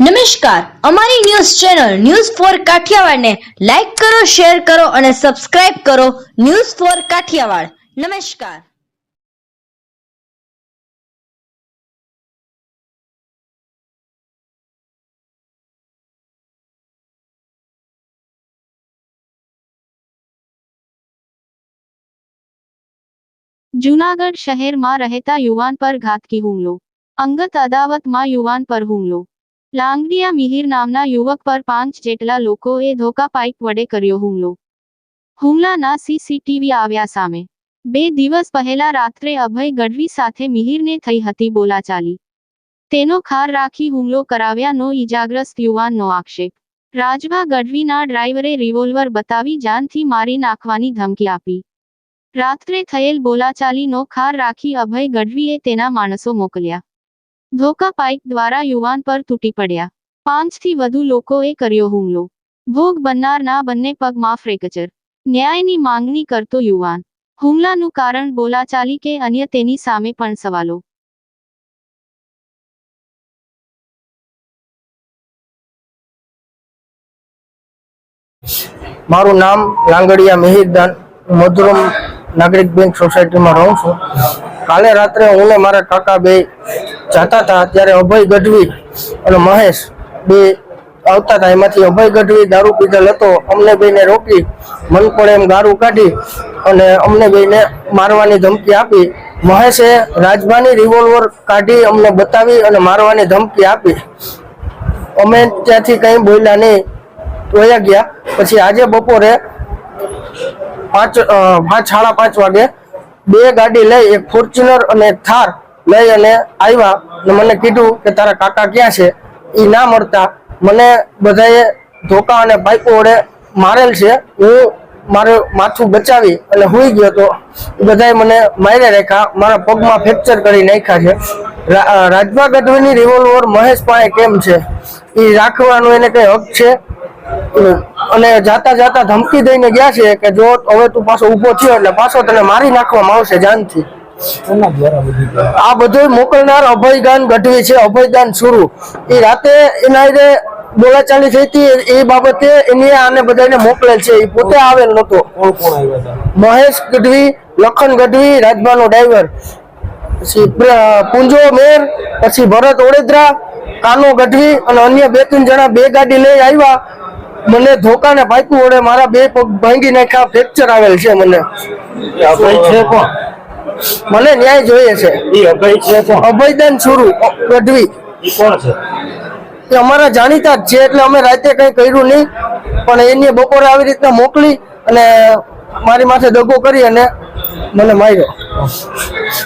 નમસ્કાર, અમારી news channel news for Kathiawad ને લાઈક કરો, શેર કરો અને સબસ્ક્રાઇબ કરો. News for Kathiawad. નમસ્કાર. જૂનાગઢ શહેરમાં રહેતા યુવાન પર ઘાતકી હુમલો. અંગત અદાવતમાં યુવાન પર હુમલો. લાંગડિયા મિહિર નામના યુવક પર 5 જેટલા લોકોએ ધોકા પાઇપ વડે કર્યો હુમલો. હુમલાના સીસીટીવી આવ્યા સામે. 2 દિવસ પહેલા રાત્રે અભય ગઢવી સાથે મિહિરને થઈ હતી બોલાચાલી. તેનો ખાર રાખી હુમલો કરાવ્યાનો ઈજાગ્રસ્ત યુવાનનો આક્ષેપ. રાજભા ગઢવીના ડ્રાઈવરે રિવોલ્વર બતાવી જાનથી મારી નાખવાની ધમકી આપી. રાત્રે થયેલ બોલાચાલીનો ખાર રાખી અભય ગઢવીએ તેના માણસો મોકલ્યા. ધોકા પાઇપ દ્વારા યુવાન પર તૂટી પડ્યા. 5 થી વધુ લોકોએ કર્યો હુમલો. ભોગ બનનારના બંને પગમાં ફ્રેક્ચર. ન્યાયની માંગણી કરતો યુવાન. હુમલાનું કારણ બોલાચાલી કે અન્ય તેની સામે પણ સવાલો. મારું નામ લાંગડિયા મિહિરદાન, મધુરમ નાગરિક બેંક સોસાયટીમાં રહું છું. કાલે રાત્રે હું ને મારા કાકા બે જતા હતા, ત્યારે અભય ગઢવી અને મહેશ બે આવતા હતા. એમાંથી અભય ગઢવી દારૂ પીધેલ હતો. અમને બેને રોકી મન પડે એમ ગારું કાઢી અને અમને બેને મારવાની ધમકી આપી. મહેશે રાજભાની રિવોલ્વર કાઢી અમને બતાવી અને મારવાની ધમકી આપી. અમે ત્યાંથી કંઈ બોલ્યા નહીં, વયા ગયા. પછી આજે બપોરે 5:30 વાગે 2 ગાડી લઈ, એક ફોર્ચ્યુનર અને એક થાર લઈ અને આવ્યા અને મને કીધું કે તારા કાકા ક્યાં છે. એ ના મળતા મને બધાએ ધોકા અને પાઇપો વડે મારેલ છે. હું મારું માથું બચાવી અને સૂઈ ગયો તો બધાએ મને મારી રાખ્યા. મારા પગમાં ફ્રેક્ચર કરી નાખ્યા છે. રાજભા ગઢવીની રિવોલ્વર મહેશ પાસે કેમ છે એ રાખવાનો એને કઈ હક છે? અને જાતા જાતા ધમકી દઈને ગયા છે કે જો હવે તું પાછો ઊભો થયો એટલે પાછો તને મારી નાખવામાં આવશે જાનથી. આ બધું મોકલનાર અભયદાન ગઢવી છે, અભયદાન સુરુ. એ રાતે એના બોલાચાલી થઈ હતી એ બાબતે એની આને બધાને મોકલેલ છે. એ પોતે આવેલ નતો. મહેશ ગઢવી, લખન ગઢવી, રાજભાનો ડ્રાઈવર, પછી પુંજો મેર, પછી ભરત ઓડેદરા, કાનો ગઢવી અને અન્ય 2-3 જણા 2 ગાડી લઈ આવ્યા. મને ધોકા ને પાઇપું વડે મારા 2 પગ ભાંગી નાખ્યા. ફ્રેક્ચર આવેલ છે. મને ન્યાય જોઈએ છે. અભયદાન સુરુ ગઢવી એ અમારા જાણીતા જ છે, એટલે અમે રાતે કઈ કર્યું નહીં. પણ એની બપોરે આવી રીતના મોકલી અને મારી માથે દગો કરી અને મને માર્યો.